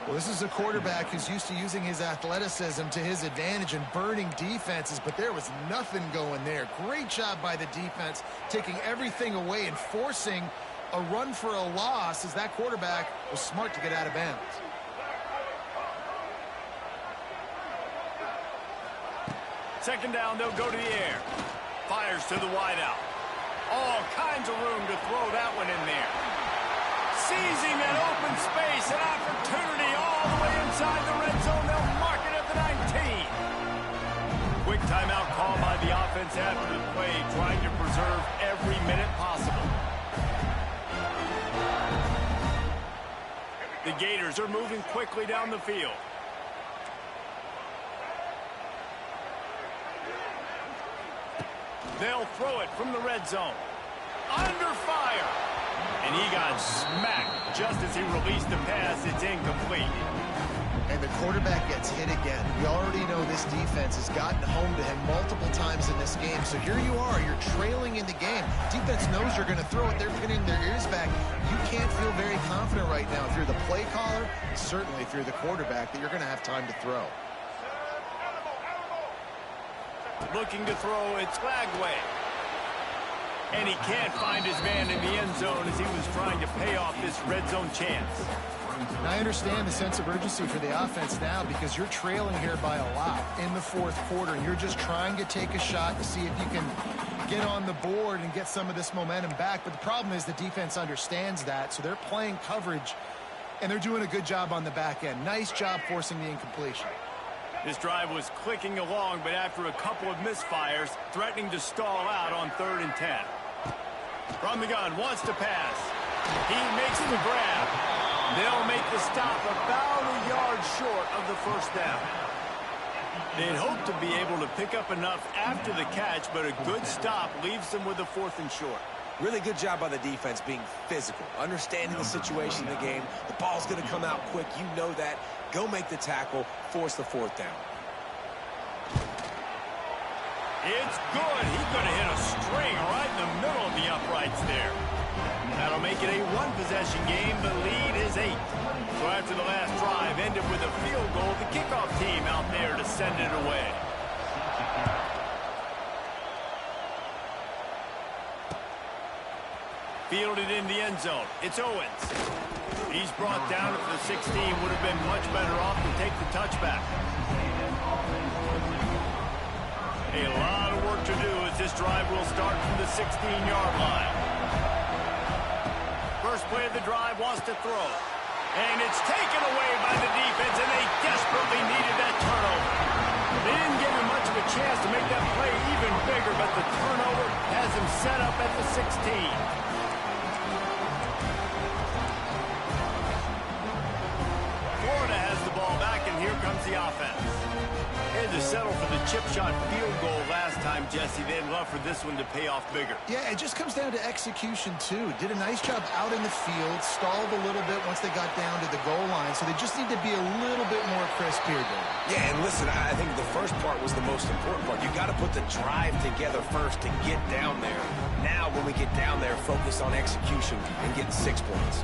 Well, this is a quarterback who's used to using his athleticism to his advantage and burning defenses, but there was nothing going there. Great job by the defense, taking everything away and forcing a run for a loss as that quarterback was smart to get out of bounds. Second down, they'll go to the air. Fires to the wideout. All kinds of room to throw that one in there. Seizing that open space, an opportunity all the way inside the red zone. They'll mark it at the 19. Quick timeout call by the offense after the play, trying to preserve every minute possible. The Gators are moving quickly down the field. They'll throw it from the red zone. Under fire. And he got smacked just as he released the pass. It's incomplete. And the quarterback gets hit again. We already know this defense has gotten home to him multiple times in this game. So here you are. You're trailing in the game. Defense knows you're going to throw it. They're pinning their ears back. You can't feel very confident right now if you're the play caller, and certainly if you're the quarterback, that you're going to have time to throw. Looking to throw, it's Lagway. And he can't find his man in the end zone as he was trying to pay off this red zone chance. And I understand the sense of urgency for the offense now because you're trailing here by a lot in the fourth quarter. And you're just trying to take a shot to see if you can get on the board and get some of this momentum back. But the problem is the defense understands that, so they're playing coverage, and they're doing a good job on the back end. Nice job forcing the incompletion. This drive was clicking along, but after a couple of misfires, threatening to stall out on 3rd and 10. From the gun, wants to pass. He makes the grab. They'll make the stop about a yard short of the first down. They'd hoped to be able to pick up enough after the catch, but a good stop leaves them with a 4th and short. Really good job by the defense being physical, understanding the situation in the game. The ball's going to come out quick. You know that. Go make the tackle, force the fourth down. It's good. He could have hit a string right in the middle of the uprights there. That'll make it a one-possession game. The lead is 8. So after the last drive ended with a field goal, the kickoff team out there to send it away. Fielded in the end zone. It's Owens. He's brought down at the 16. Would have been much better off to take the touchback. A lot of work to do as this drive will start from the 16-yard line. First play of the drive wants to throw. And it's taken away by the defense, and they desperately needed that turnover. They didn't give him much of a chance to make that play even bigger, but the turnover has him set up at the 16. Florida has the ball back, and here comes the offense. They had to settle for the chip shot field goal last time, Jesse. They'd love for this one to pay off bigger. Yeah, it just comes down to execution, too. Did a nice job out in the field, stalled a little bit once they got down to the goal line, so they just need to be a little bit more crisp here, Dave. Yeah, and listen, I think the first part was the most important part. You got to put the drive together first to get down there. Now, when we get down there, focus on execution and getting 6 points.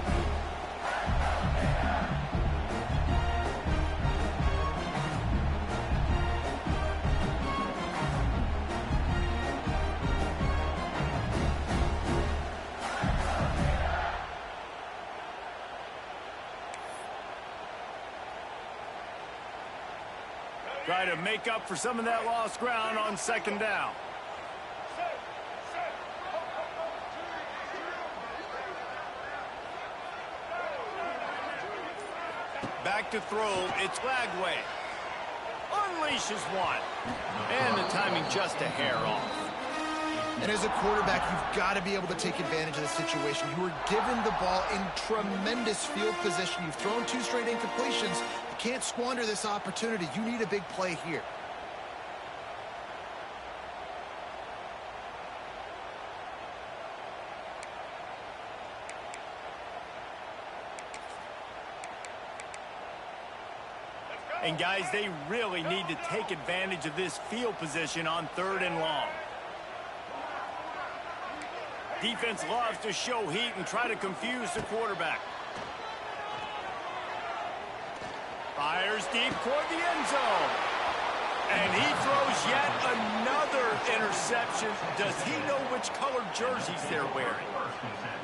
Try to make up for some of that lost ground on second down. Back to throw, it's Lagway. Unleashes one. And the timing just a hair off. And as a quarterback, you've got to be able to take advantage of the situation. You were given the ball in tremendous field position. You've thrown 2 straight incompletions. You can't squander this opportunity. You need a big play here. And guys, they really need to take advantage of this field position on 3rd and long. Defense loves to show heat and try to confuse the quarterback. Fires deep toward the end zone. And he throws yet another interception. Does he know which colored jerseys they're wearing?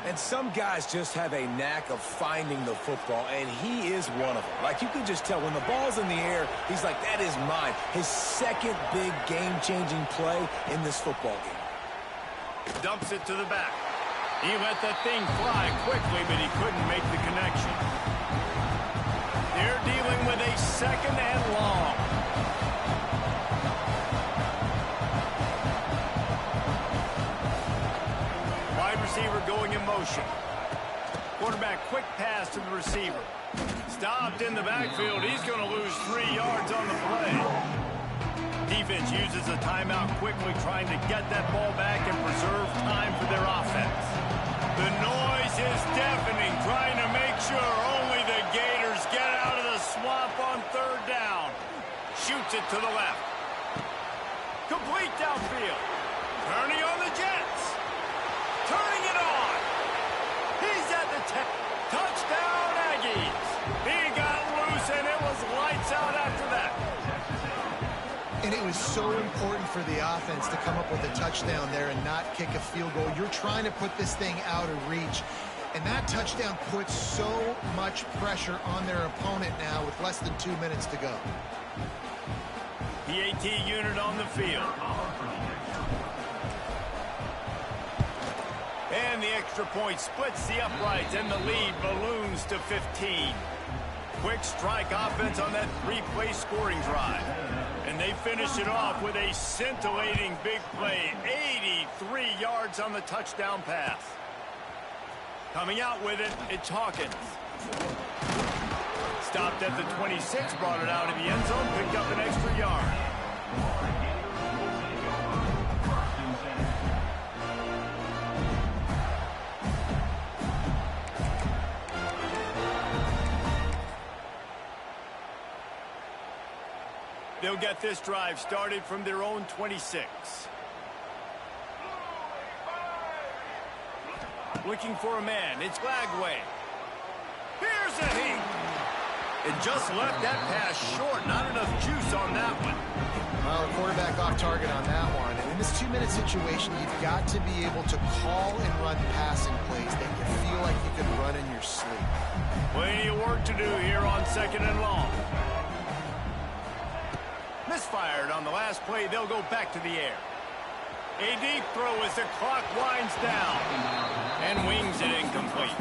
And some guys just have a knack of finding the football, and he is one of them. Like, you can just tell when the ball's in the air, he's like, that is mine. His second big game-changing play in this football game. Dumps it to the back. He let that thing fly quickly, but he couldn't make the connection. They're dealing with a 2nd and long. Wide receiver going in motion. Quarterback quick pass to the receiver. Stopped in the backfield. He's going to lose 3 yards on the play. Defense uses a timeout quickly, trying to get that ball back and preserve time for their offense. The noise is deafening, trying to make sure only the Gators get out of the swamp on 3rd down. Shoots it to the left. Complete downfield. Turning on the Jets. Turning it on. He's at the 10. Touchdown, Aggies. He got loose, and it was lights out after that. And it was so important for the offense to come up with a touchdown there and not kick a field goal. You're trying to put this thing out of reach. And that touchdown puts so much pressure on their opponent now with less than 2 minutes to go. PAT unit on the field. And the extra point splits the uprights, and the lead balloons to 15. Quick strike offense on that 3-play scoring drive. And they finish it off with a scintillating big play. 83 yards on the touchdown pass. Coming out with it, it's Hawkins. Stopped at the 26, brought it out of the end zone, picked up an extra yard. They'll get this drive started from their own 26. Looking for a man. It's Glagway. Here's a heat. And just left that pass short. Not enough juice on that one. Well, the quarterback off target on that one. And in this 2-minute situation, you've got to be able to call and run passing plays that you feel like you can run in your sleep. Plenty of work to do here on 2nd and long. Misfired on the last play. They'll go back to the air. A deep throw as the clock winds down. And wings it incomplete.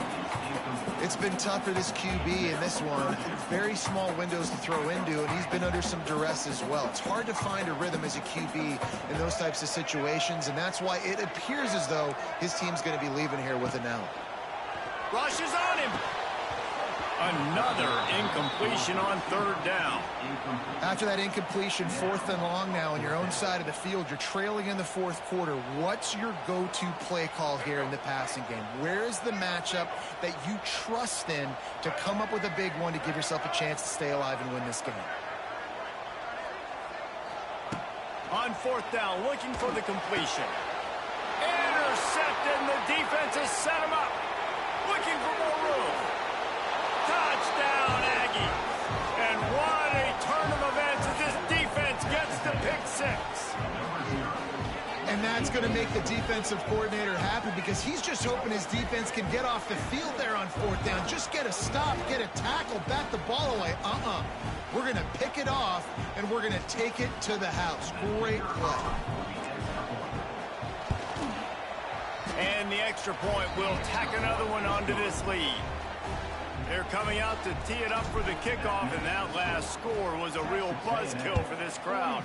It's been tough for this QB in this one. Very small windows to throw into, and he's been under some duress as well. It's hard to find a rhythm as a QB in those types of situations, and that's why it appears as though his team's going to be leaving here with an L. Rushes on him. Another incompletion on 3rd down. After that incompletion, 4th and long now on your own side of the field, you're trailing in the 4th quarter. What's your go-to play call here in the passing game? Where is the matchup that you trust in to come up with a big one to give yourself a chance to stay alive and win this game? On 4th down, looking for the completion. Intercepted, and the defense has set him up. Looking for more room. Touchdown, Aggie. And what a turn of events as this defense gets the pick 6. And that's going to make the defensive coordinator happy because he's just hoping his defense can get off the field there on 4th down. Just get a stop, get a tackle, bat the ball away. We're going to pick it off, and we're going to take it to the house. Great play. And the extra point will tack another one onto this lead. They're coming out to tee it up for the kickoff, and that last score was a real buzzkill for this crowd.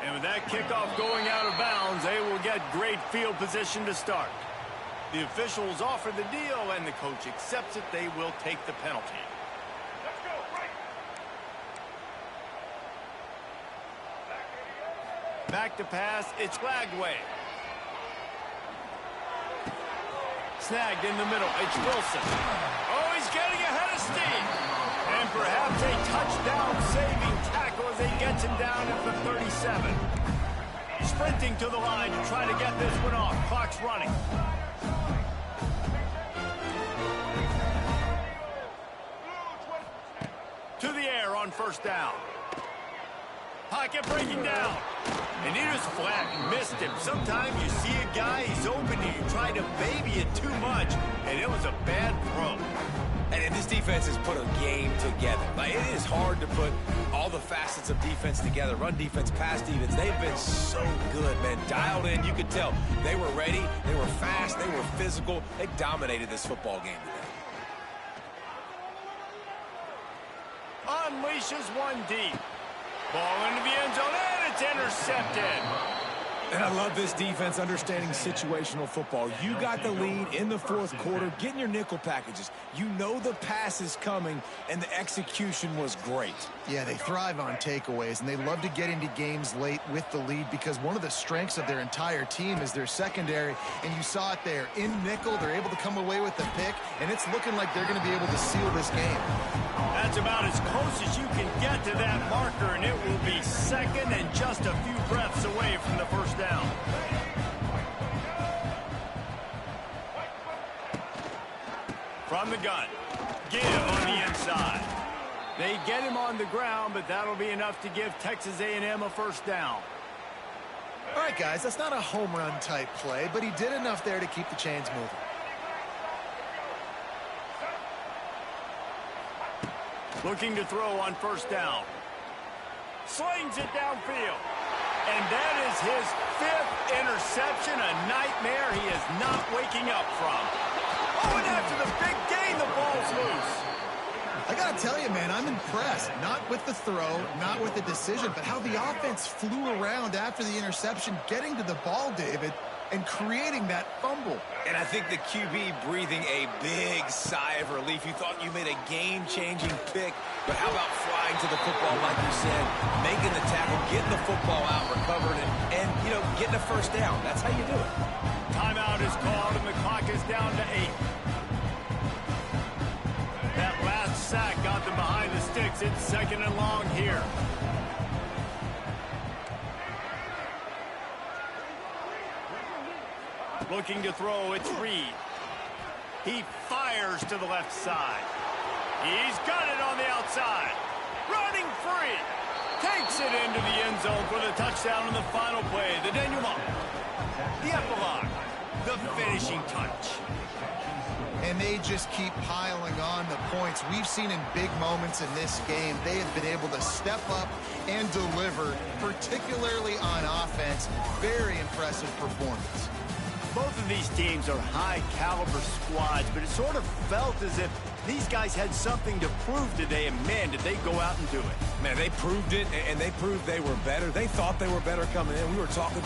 And with that kickoff going out of bounds, they will get great field position to start. The officials offer the deal, and the coach accepts it. They will take the penalty. Back to pass, it's Glagway. Snagged in the middle, it's Wilson. Oh, he's getting ahead of steam. And perhaps a touchdown-saving tackle as he gets him down at the 37. Sprinting to the line to try to get this one off. Clock's running. To the air on 1st down. Pocket breaking down. And he just flat missed him. Sometimes you see a guy, he's open, and you try to baby it too much, and it was a bad throw. And this defense has put a game together. Like, it is hard to put all the facets of defense together. Run defense, pass defense. They've been so good, man. Dialed in, you could tell. They were ready, they were fast, they were physical. They dominated this football game today. Unleashes one deep. Ball into the end zone, and it's intercepted. And I love this defense understanding situational football. You got the lead in the 4th quarter, getting your nickel packages. You know the pass is coming, and the execution was great. Yeah, they thrive on takeaways, and they love to get into games late with the lead because one of the strengths of their entire team is their secondary, and you saw it there. In nickel, they're able to come away with the pick, and it's looking like they're going to be able to seal this game. That's about as close as you can get to that marker, and it will be 2nd and just a few breaths away from the 1st down. From the gun, give on the inside. They get him on the ground, but that'll be enough to give Texas A&M a 1st down. All right, guys, that's not a home run type play, but he did enough there to keep the chains moving. Looking to throw on 1st down. Slings it downfield. And that is his 5th interception, a nightmare he is not waking up from. Oh, and after the big gain, the ball's loose. I got to tell you, man, I'm impressed. Not with the throw, not with the decision, but how the offense flew around after the interception, getting to the ball, David, and creating that fumble. And I think the QB breathing a big sigh of relief. You thought you made a game-changing pick, but how about flying to the football, like you said, making the tackle, getting the football out, recovering it, and you know, getting a 1st down. That's how you do it. Timeout is called, and the clock is down to 8. That last sack got them behind the sticks. It's 2nd and long here. Looking to throw, it's Reed. He fires to the left side. He's got it on the outside. Running free. Takes it into the end zone for the touchdown in the final play. The denouement. The epilogue. The finishing touch. And they just keep piling on the points. We've seen in big moments in this game, they have been able to step up and deliver, particularly on offense. Very impressive performance. Both of these teams are high-caliber squads, but it sort of felt as if these guys had something to prove today, and man, did they go out and do it. Man, they proved it, and they proved they were better. They thought they were better coming in. We were talking